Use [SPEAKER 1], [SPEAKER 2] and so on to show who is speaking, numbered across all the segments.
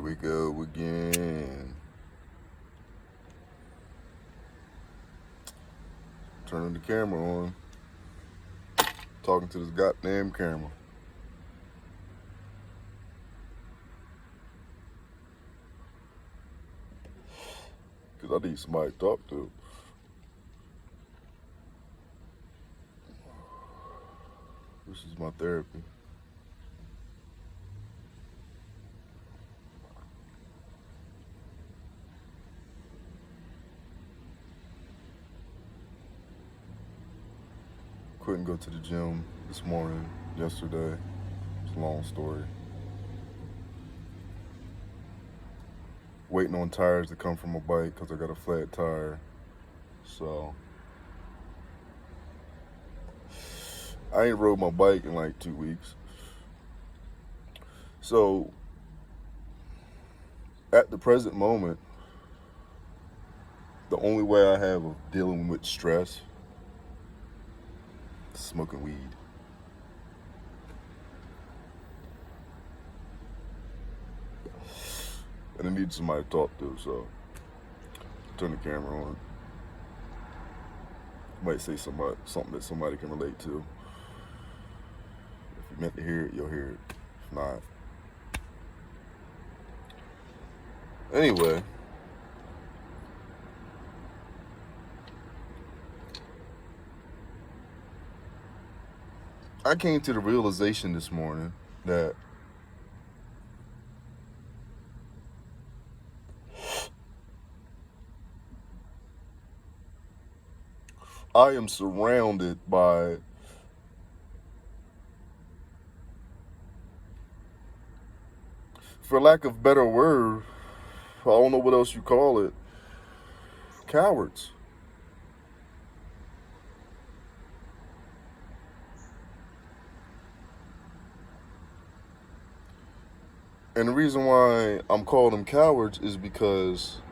[SPEAKER 1] we go again. Turning the camera on. Talking to this goddamn camera. Because I need somebody to talk to. This is my therapy. Couldn't go to the gym this morning, yesterday. It's a long story. Waiting on tires to come from my bike because I got a flat tire. So I ain't rode my bike in like 2 weeks. So at the present moment, the only way I have of dealing with stress is smoking weed. And I need somebody to talk to, so turn the camera on. Might say something that somebody can relate to. If you meant to hear it, you'll hear it. If not. Anyway. I came to the realization this morning that I am surrounded by for lack of better word, I don't know what else you call it, cowards. And the reason why I'm calling them cowards is because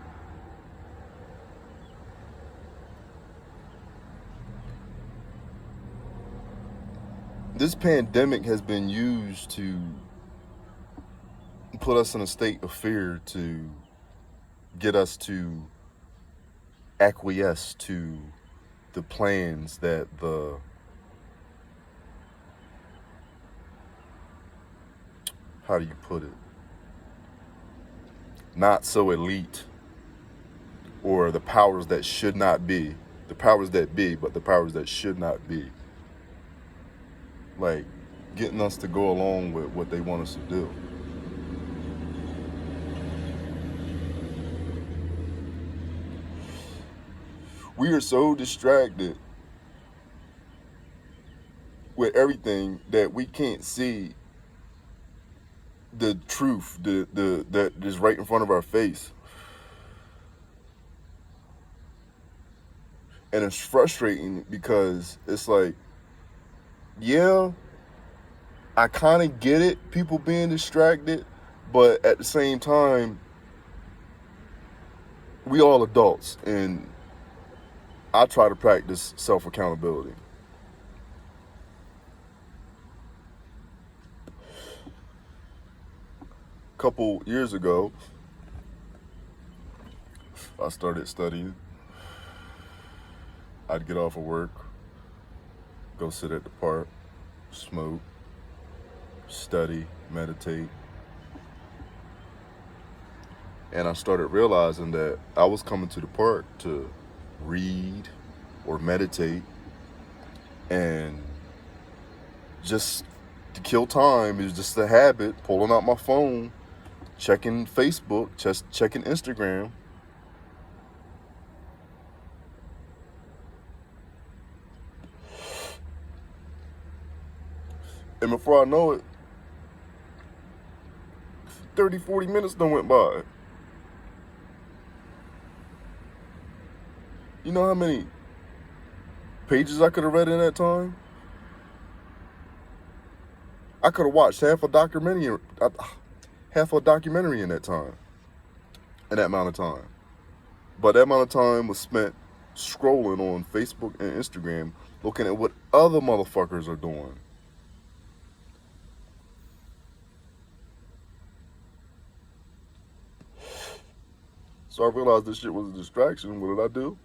[SPEAKER 1] this pandemic has been used to put us in a state of fear, to get us to acquiesce to the plans that the how do you put it? Not so elite, or the powers that should not be, the powers that be, but the powers that should not be. Like, getting us to go along with what they want us to do. We are so distracted with everything that we can't see the truth that is right in front of our face. And it's frustrating because it's like, yeah, I kind of get it, people being distracted, but at the same time, we all adults, and I try to practice self-accountability. A couple years ago, I started studying. I'd get off of work, go sit at the park, smoke, study, meditate. And I started realizing that I was coming to the park to read or meditate, and just to kill time is just a habit, pulling out my phone, checking Facebook, just checking Instagram. And before I know it, 30, 40 minutes done went by. You know how many pages I could have read in that time? I could have watched half a documentary in that time, in that amount of time. But that amount of time was spent scrolling on Facebook and Instagram, looking at what other motherfuckers are doing. So I realized this shit was a distraction. What did I do?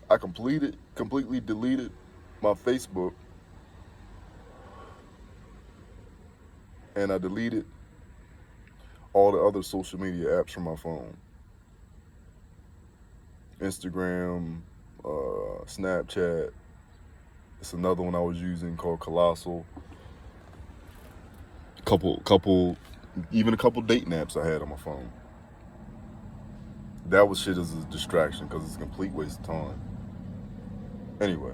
[SPEAKER 1] I completely deleted my Facebook, and I deleted all the other social media apps from my phone. Instagram, Snapchat. It's another one I was using called Colossal. Even a couple dating apps I had on my phone. That was shit as a distraction because it's a complete waste of time. Anyway.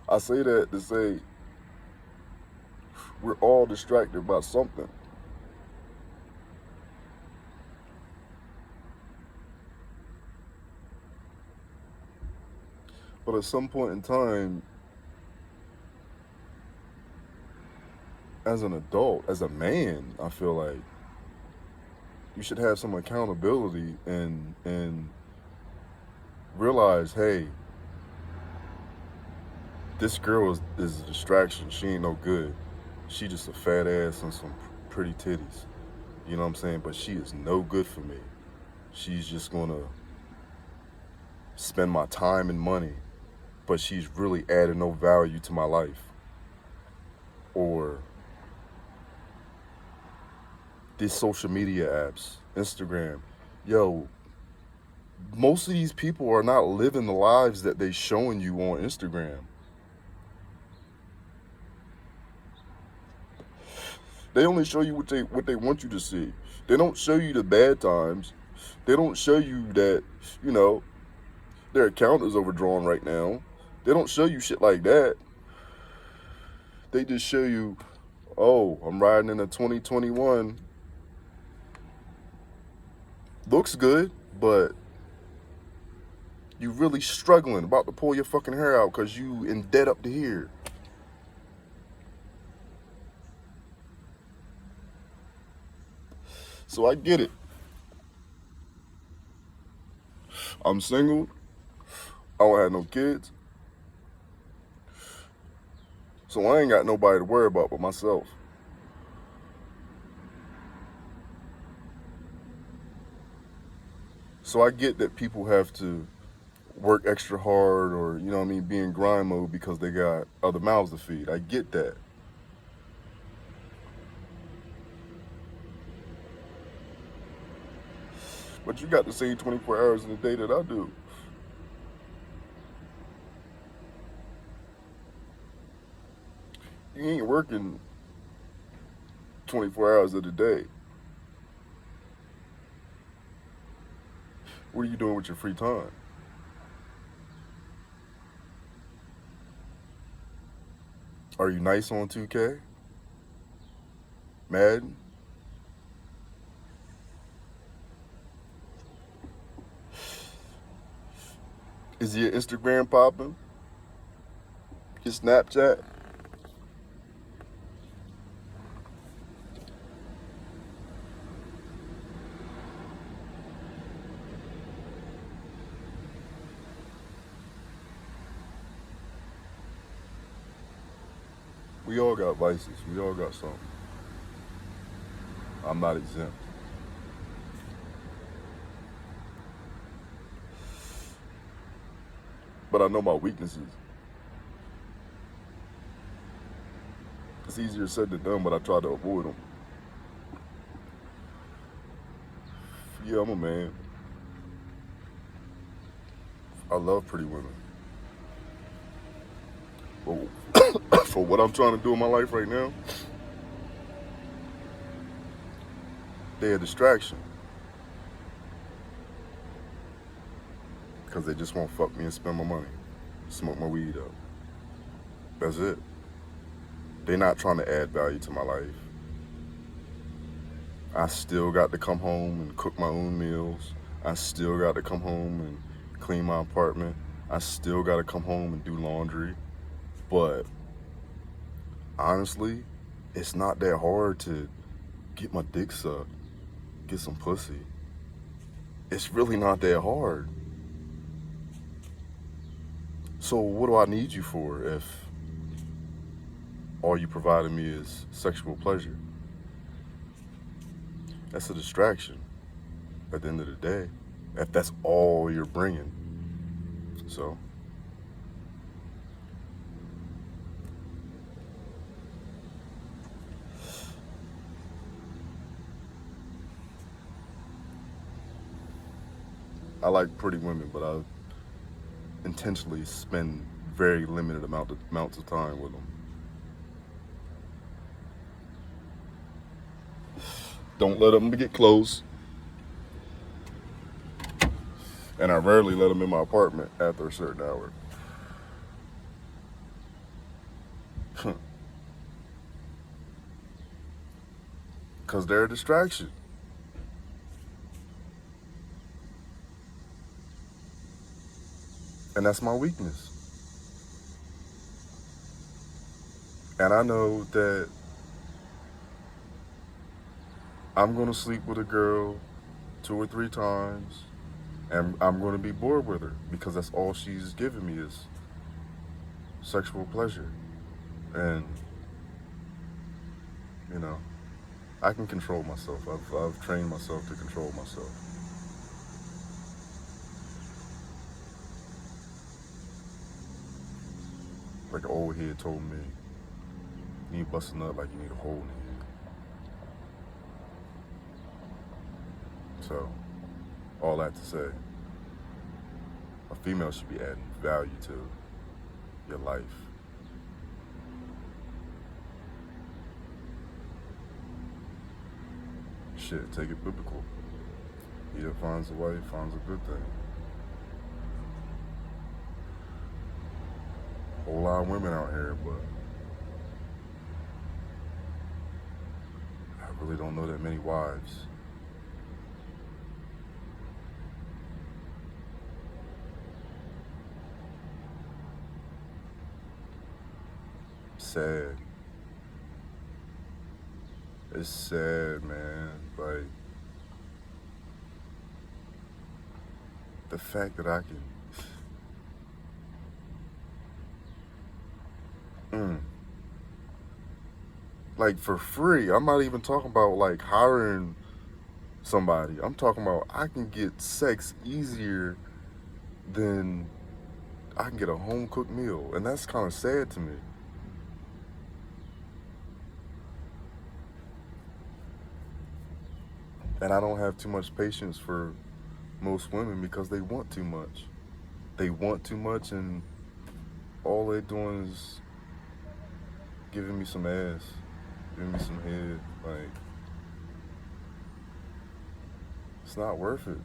[SPEAKER 1] I say that to say we're all distracted by something. But at some point in time, as an adult, as a man, I feel like you should have some accountability and realize, hey, this girl is a distraction. She ain't no good. She just a fat ass and some pretty titties. You know what I'm saying? But she is no good for me. She's just gonna spend my time and money, but she's really adding no value to my life. Or these social media apps, Instagram. Yo, most of these people are not living the lives that they showing you on Instagram. They only show you what they want you to see. They don't show you the bad times. They don't show you that, you know, their account is overdrawn right now. They don't show you shit like that. They just show you, oh, I'm riding in a 2021. Looks good, but you really struggling, about to pull your fucking hair out because you in debt up to here. So I get it. I'm single. I don't have no kids. So I ain't got nobody to worry about but myself. So I get that people have to work extra hard or, you know what I mean, be in grind mode because they got other mouths to feed. I get that. But you got the same 24 hours in a day that I do. You ain't working 24 hours of the day. What are you doing with your free time? Are you nice on 2K? Madden? Is your Instagram popping? Your Snapchat? We all got vices. We all got something. I'm not exempt. But I know my weaknesses. It's easier said than done, but I try to avoid them. Yeah, I'm a man. I love pretty women. But for what I'm trying to do in my life right now, they're a distraction. Because they just won't fuck me and spend my money. Smoke my weed up. That's it. They're not trying to add value to my life. I still got to come home and cook my own meals. I still got to come home and clean my apartment. I still got to come home and do laundry. But honestly, it's not that hard to get my dick sucked, get some pussy. It's really not that hard. So what do I need you for all you provided me is sexual pleasure. That's a distraction at the end of the day, if that's all you're bringing. So, I like pretty women, but I intentionally spend very limited amounts of time with them. Don't let them get close, and I rarely let them in my apartment after a certain hour. Because they're a distraction. And that's my weakness. And I know that I'm going to sleep with a girl 2 or 3 times, and I'm going to be bored with her because that's all she's giving me is sexual pleasure. And, you know, I can control myself. I've trained myself to control myself. Like an old head told me, you need busting up like you need a hole in the head. So, all that to say, a female should be adding value to your life. Shit, take it biblical. He that finds a wife finds a good thing. Whole lot of women out here, but I really don't know that many wives. Sad. It's sad, man. Like, the fact that I can like for free. I'm not even talking about like hiring somebody. I'm talking about I can get sex easier than I can get a home cooked meal, and that's kind of sad to me. And I don't have too much patience for most women because they want too much. They want too much, and all they're doing is giving me some ass, giving me some head. Like, it's not worth it.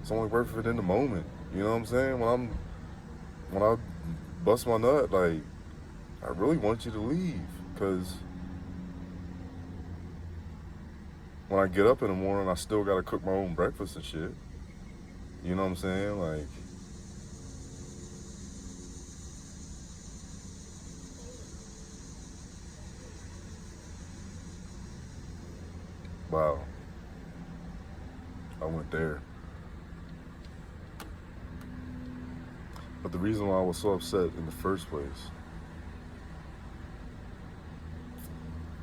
[SPEAKER 1] It's only worth it in the moment. You know what I'm saying? When I bust my nut, like, I really want you to leave, because when I get up in the morning, I still gotta cook my own breakfast and shit. You know what I'm saying? Like, wow, I went there. But the reason why I was so upset in the first place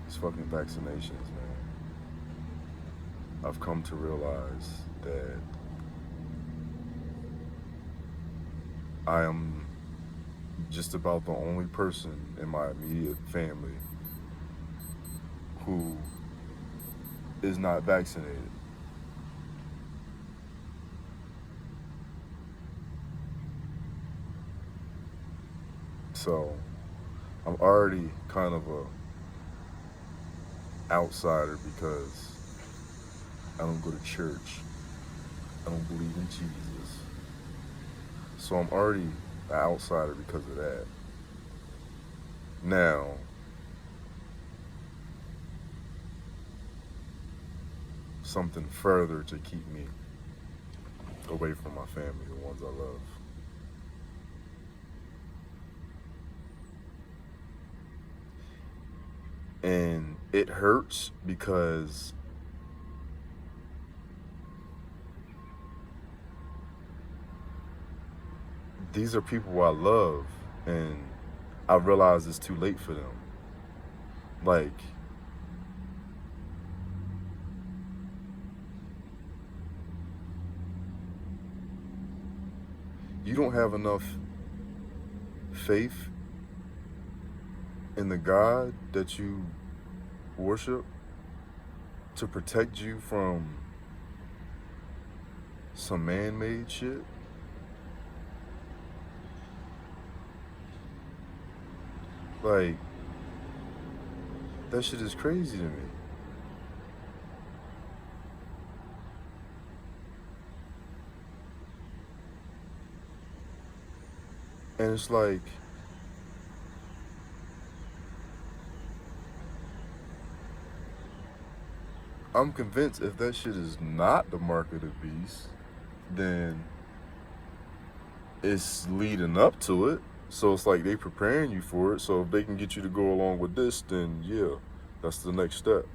[SPEAKER 1] is fucking vaccinations, man. I've come to realize that I am just about the only person in my immediate family who is not vaccinated. So I'm already kind of a outsider because I don't go to church. I don't believe in Jesus. So I'm already an outsider because of that. Now, something further to keep me away from my family, the ones I love. And it hurts because these are people I love, and I realize it's too late for them. Like, you don't have enough faith in the God that you worship to protect you from some man-made shit. Like, that shit is crazy to me. And it's like, I'm convinced if that shit is not the mark of the beast, then it's leading up to it. So it's like they preparing you for it. So if they can get you to go along with this, then yeah, that's the next step.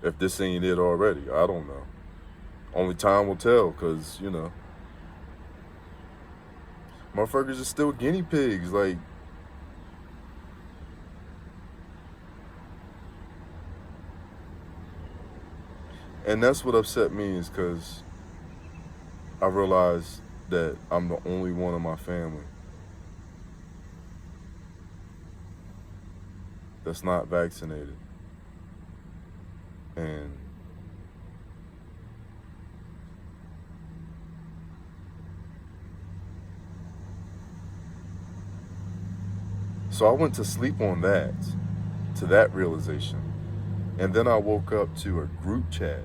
[SPEAKER 1] If this ain't it already, I don't know. Only time will tell, because, you know, motherfuckers are still guinea pigs. Like, and that's what upset me, is because I realized that I'm the only one in my family that's not vaccinated. And so I went to sleep on that, to that realization. And then I woke up to a group chat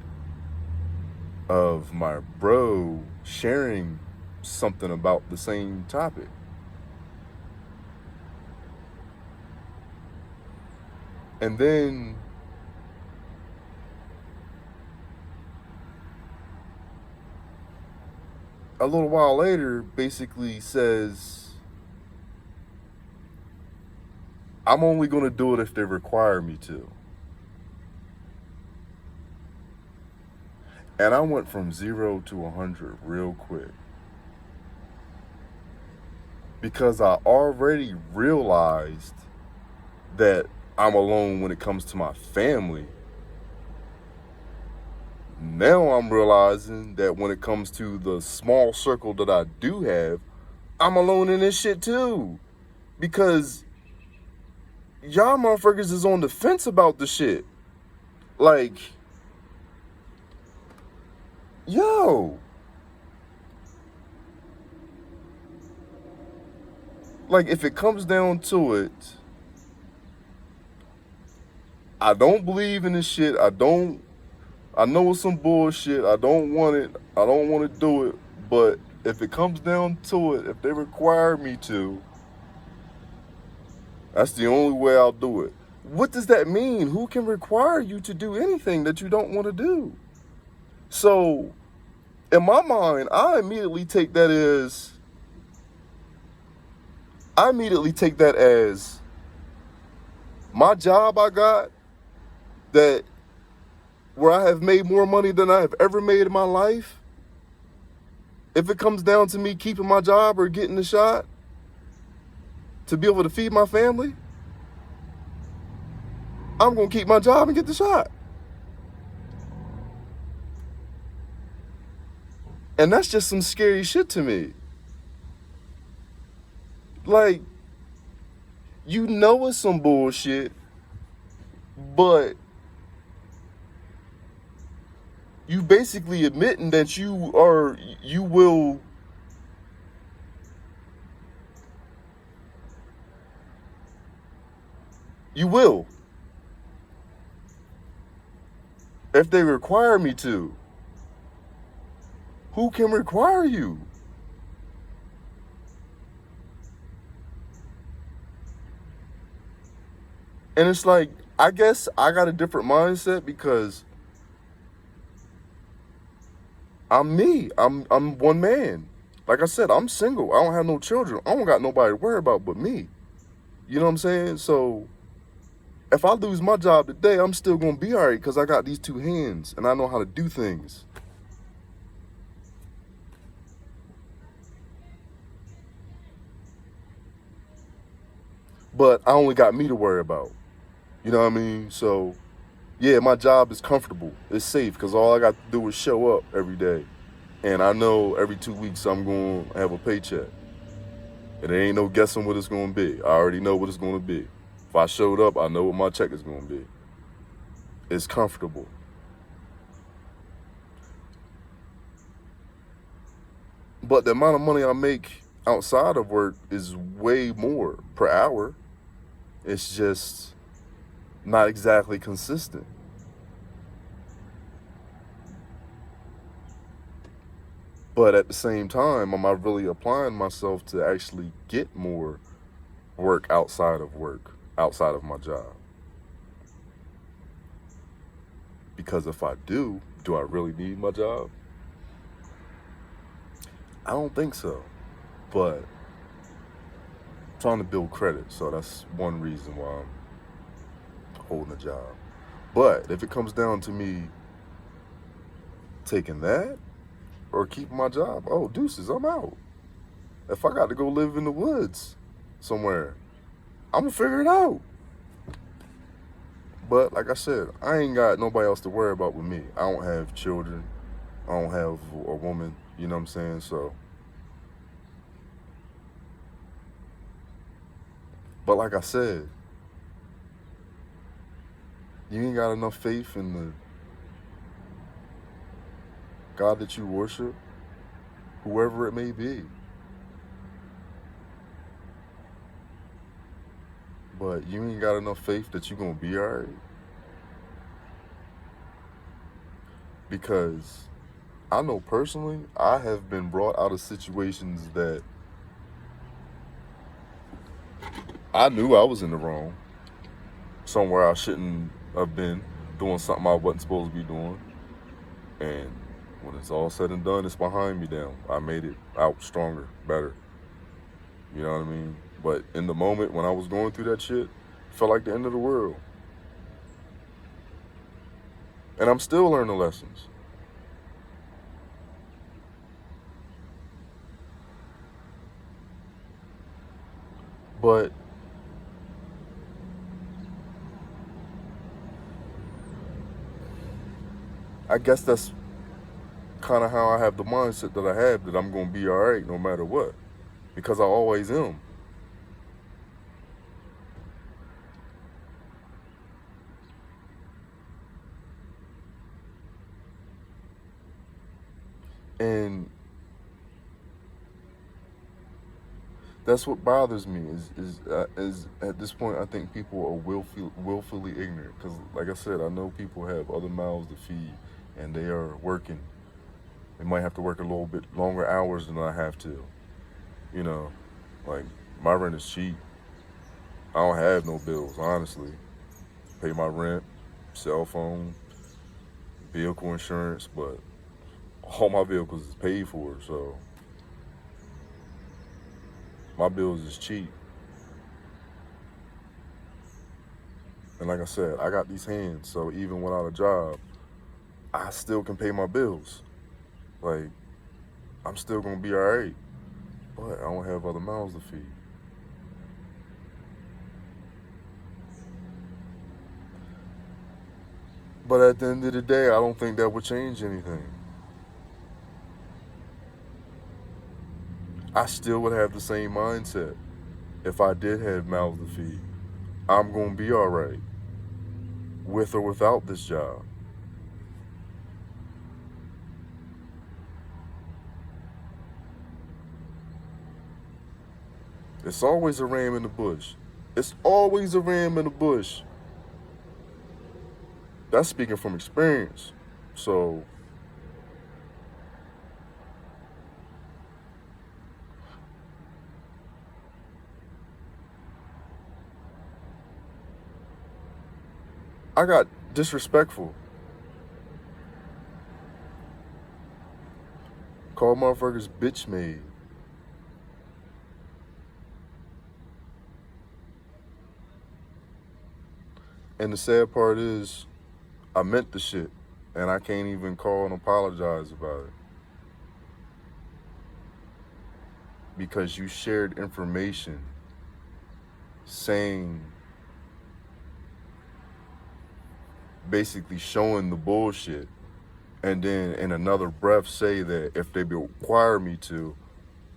[SPEAKER 1] of my bro sharing something about the same topic. And then a little while later basically says, I'm only going to do it if they require me to. And I went from 0 to 100 real quick, because I already realized that I'm alone when it comes to my family. Now I'm realizing that when it comes to the small circle that I do have, I'm alone in this shit too. Because y'all motherfuckers is on the fence about the shit. Like, yo. Like, if it comes down to it, I don't believe in this shit. I know it's some bullshit. I don't want it. I don't want to do it. But if it comes down to it, if they require me to, that's the only way I'll do it. What does that mean? Who can require you to do anything that you don't want to do? So, in my mind, I immediately take that as my job I got, that where I have made more money than I have ever made in my life. If it comes down to me keeping my job or getting the shot to be able to feed my family, I'm going to keep my job and get the shot. And that's just some scary shit to me. Like, you know it's some bullshit, but you basically admitting that you will if they require me to. Who can require you? And it's like, I guess I got a different mindset because I'm me. I'm one man. Like I said, I'm single. I don't have no children. I don't got nobody to worry about but me. You know what I'm saying? So if I lose my job today, I'm still going to be all right because I got these two hands and I know how to do things. but I only got me to worry about. You know what I mean? So, yeah, my job is comfortable. It's safe because all I got to do is show up every day. And I know every 2 weeks I'm going to have a paycheck. And there ain't no guessing what it's going to be. I already know what it's going to be. If I showed up, I know what my check is going to be. It's comfortable. But the amount of money I make outside of work is way more per hour. It's just not exactly consistent. But at the same time, am I really applying myself to actually get more work, outside of my job? Because if I do I really need my job? I don't think so. But I'm trying to build credit, so that's one reason why I'm holding a job. But if it comes down to me taking that or keeping my job, oh, deuces, I'm out. If I got to go live in the woods somewhere, I'm going to figure it out. But like I said, I ain't got nobody else to worry about with me. I don't have children. I don't have a woman. You know what I'm saying? So, but like I said, you ain't got enough faith in the God that you worship, whoever it may be. But you ain't got enough faith that you're going to be all right. Because I know personally, I have been brought out of situations that I knew I was in the wrong. Somewhere I shouldn't have been doing something I wasn't supposed to be doing. And when it's all said and done, it's behind me now. I made it out stronger, better. You know what I mean? But in the moment when I was going through that shit, it felt like the end of the world. And I'm still learning lessons. But I guess that's kind of how I have the mindset that I have, that I'm going to be all right no matter what. Because I always am. And that's what bothers me is at this point I think people are willfully ignorant. Because like I said, I know people have other mouths to feed and they are working. They might have to work a little bit longer hours than I have to. You know, like my rent is cheap. I don't have no bills, honestly. Pay my rent, cell phone, vehicle insurance, but all my vehicles is paid for, so my bills is cheap. And like I said, I got these hands, so even without a job, I still can pay my bills. Like, I'm still gonna be alright, but I don't have other mouths to feed. But at the end of the day, I don't think that would change anything. I still would have the same mindset if I did have mouths to feed. I'm gonna be alright, with or without this job. It's always a ram in the bush. It's always a ram in the bush. That's speaking from experience. So, I got disrespectful. Called motherfuckers bitch made. And the sad part is, I meant the shit. And I can't even call and apologize about it. Because you shared information saying, basically showing the bullshit, and then in another breath say that if they require me to,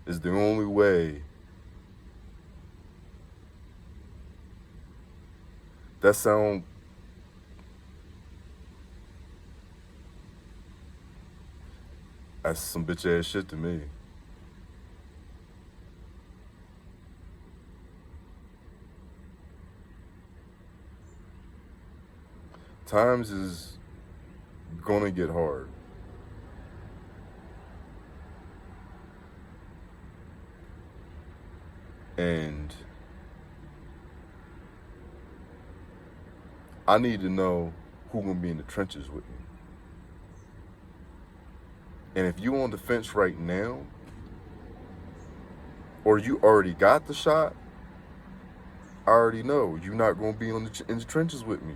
[SPEAKER 1] is the only way. That sound, that's some bitch ass shit to me. Times is gonna get hard. And I need to know who gonna be in the trenches with me. And if you on the fence right now, or you already got the shot, I already know you're not gonna be in the trenches with me.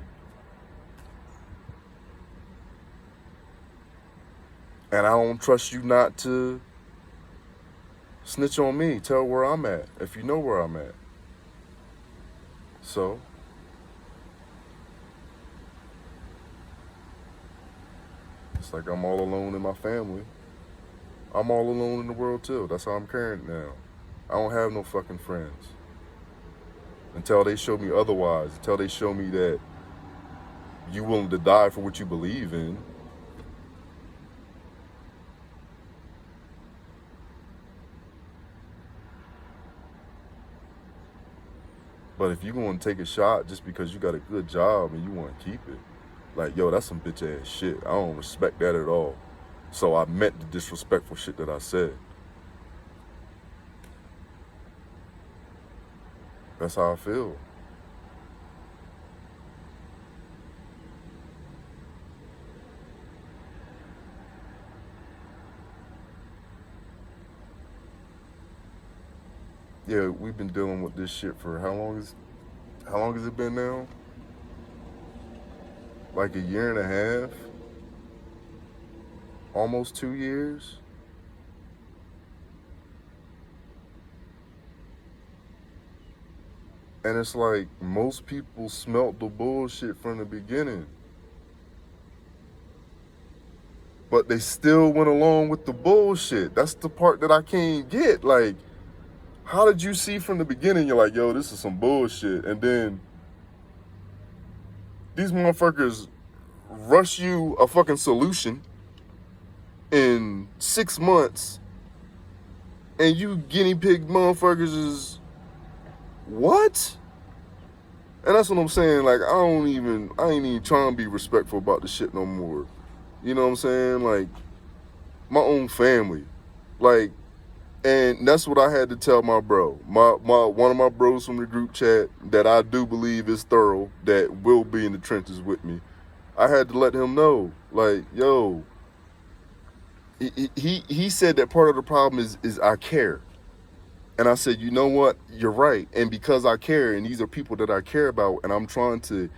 [SPEAKER 1] And I don't trust you not to snitch on me, tell where I'm at, if you know where I'm at. So, it's like I'm all alone in my family. I'm all alone in the world too. That's how I'm carrying it now. I don't have no fucking friends. Until they show me otherwise, until they show me that you willing to die for what you believe in. But if you going to take a shot just because you got a good job and you want to keep it, like, yo, that's some bitch ass shit. I don't respect that at all. So I meant the disrespectful shit that I said. That's how I feel. Yeah, we've been dealing with this shit for how long has it been now? Like a year and a half? Almost 2 years? And it's like most people smelt the bullshit from the beginning. But they still went along with the bullshit. That's the part that I can't get. Like, how did you see from the beginning, you're like, yo, this is some bullshit. And then these motherfuckers rush you a fucking solution in 6 months, and you guinea pig motherfuckers is what? And that's what I'm saying. Like, I ain't even trying to be respectful about the shit no more. You know what I'm saying? Like, my own family. Like, and that's what I had to tell my bro. One of my bros from the group chat that I do believe is thorough, that will be in the trenches with me. I had to let him know, like, yo, he said that part of the problem is I care. And I said, you know what? You're right. And because I care, and these are people that I care about, and I'm trying to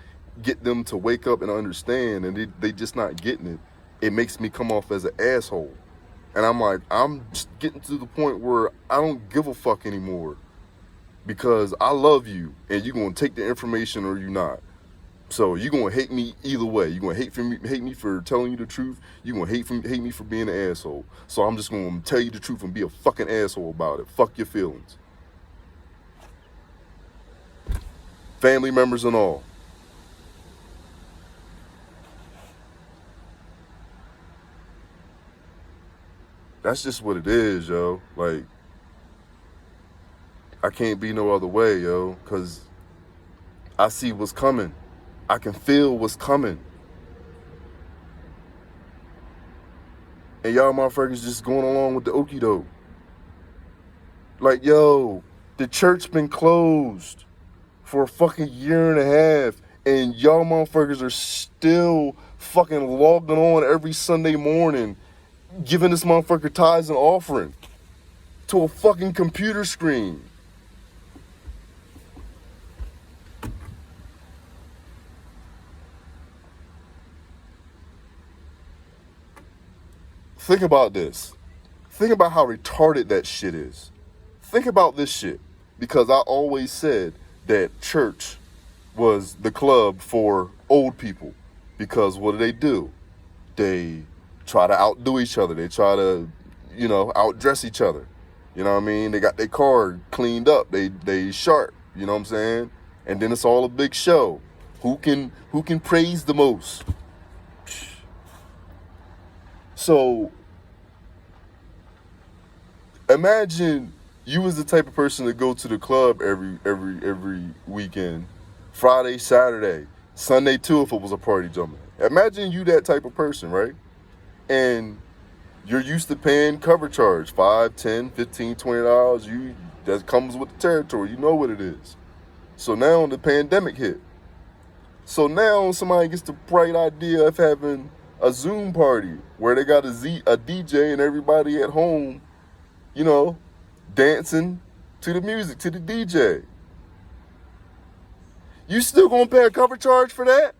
[SPEAKER 1] get them to wake up and understand, and they just not getting it, it makes me come off as an asshole. And I'm like, I'm just getting to the point where I don't give a fuck anymore, because I love you, and you're going to take the information or you're not. So you're going to hate me either way. You're going to hate me for telling you the truth. You're going to hate me for being an asshole. So I'm just going to tell you the truth and be a fucking asshole about it. Fuck your feelings. Family members and all. That's just what it is, yo. Like, I can't be no other way, yo, because I see what's coming. I can feel what's coming. And y'all motherfuckers just going along with the okie doke. Like, yo, the church been closed for a fucking year and a half, and y'all motherfuckers are still fucking logging on every Sunday morning, giving this motherfucker tithes and offering to a fucking computer screen. Think about this. Think about how retarded that shit is. Think about this shit. Because I always said that church was the club for old people, because what do? They try to outdo each other. They try to, outdress each other. You know what I mean? They got their car cleaned up. They sharp. You know what I'm saying? And then it's all a big show. Who can praise the most? So imagine you was the type of person to go to the club every weekend, Friday, Saturday, Sunday too if it was a party jumping. Imagine you that type of person, right? And you're used to paying cover charge, $5, $10, $15, $20. That comes with the territory. You know what it is. So now the pandemic hit. So now somebody gets the bright idea of having a Zoom party where they got a DJ and everybody at home, dancing to the music, to the DJ. You still gonna pay a cover charge for that?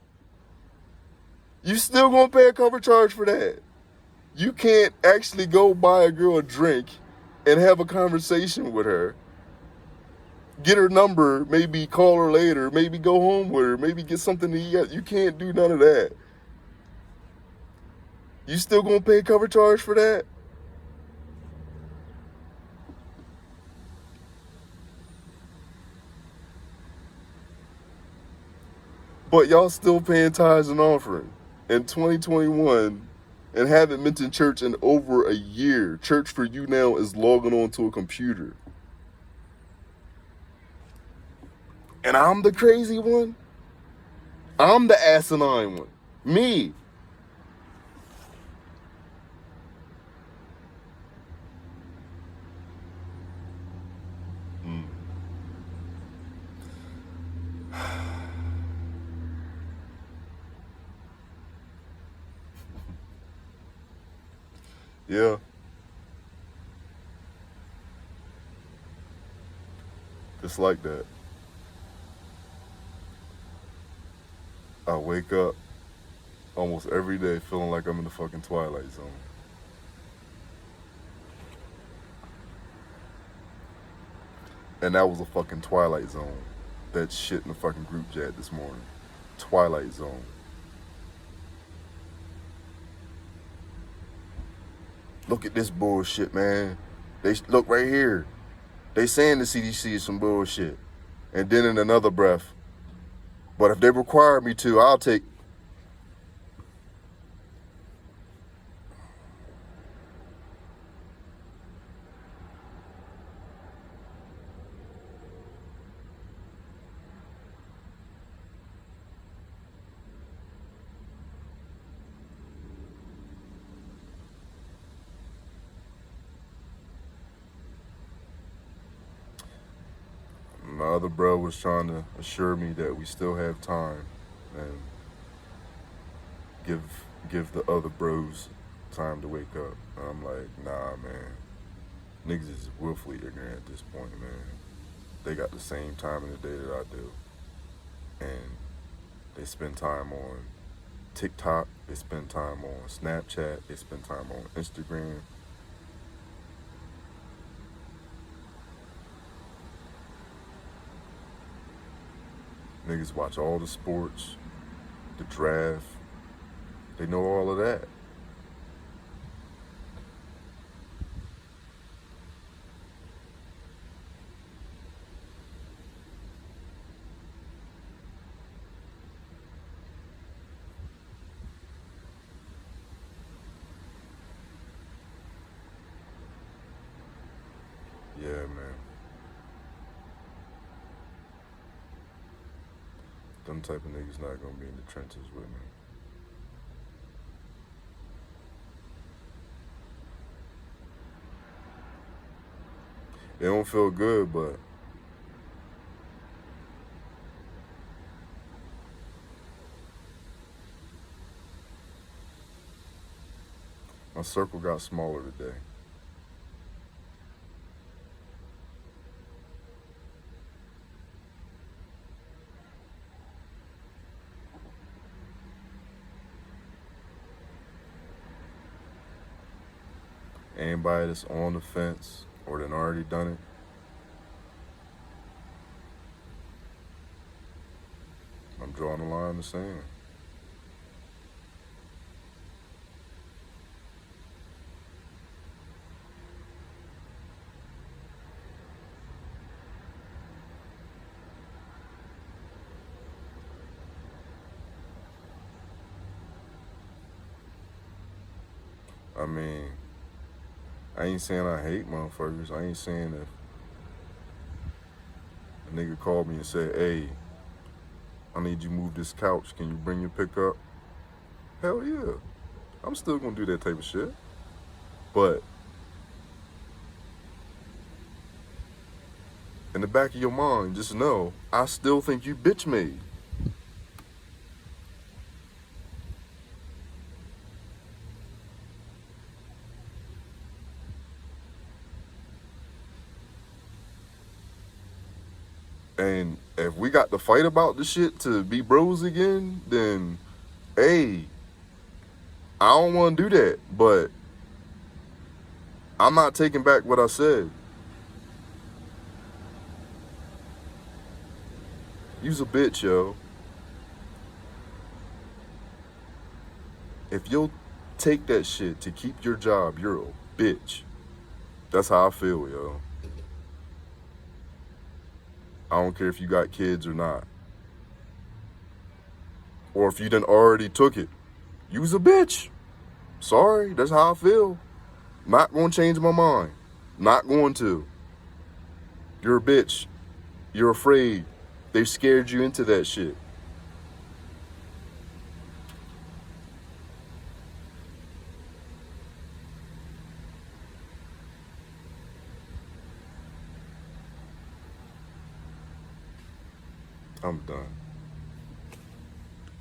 [SPEAKER 1] You still gonna pay a cover charge for that? You can't actually go buy a girl a drink and have a conversation with her, get her number, maybe call her later, maybe go home with her, maybe get something to eat. You can't do none of that. You still gonna pay a cover charge for that? But y'all still paying tithes and offering in 2021 and haven't mentioned church in over a year. Church for you now is logging on to a computer. And I'm the crazy one? I'm the asinine one. Me. Yeah. Just like that. I wake up almost every day feeling like I'm in the fucking Twilight Zone. And that was a fucking Twilight Zone. That shit in the fucking group chat this morning. Twilight Zone. Look at this bullshit, man. Look right here. They saying the CDC is some bullshit. And then in another breath, but if they require me to, I'll take. My other bro was trying to assure me that we still have time and give the other bros time to wake up. And I'm like, nah, man. Niggas is willfully ignorant at this point, man. They got the same time in the day that I do. And they spend time on TikTok, they spend time on Snapchat, they spend time on Instagram. Niggas watch all the sports, the draft. They know all of that. Yeah, man. Them type of niggas not gonna be in the trenches with me. They don't feel good, but my circle got smaller today. Anybody that's on the fence or done already done it, I'm drawing a line in the sand. I mean, I ain't saying I hate motherfuckers. I ain't saying if a nigga called me and said, hey, I need you to move this couch. Can you bring your pickup? Hell yeah. I'm still gonna do that type of shit. But in the back of your mind, just know, I still think you bitch made. And if we got to fight about the shit to be bros again, then, hey, I don't want to do that. But I'm not taking back what I said. You's a bitch, yo. If you'll take that shit to keep your job, you're a bitch. That's how I feel, yo. I don't care if you got kids or not. Or if you done already took it. You's a bitch. Sorry, that's how I feel. Not gonna change my mind. Not going to. You're a bitch. You're afraid. They scared you into that shit. I'm done.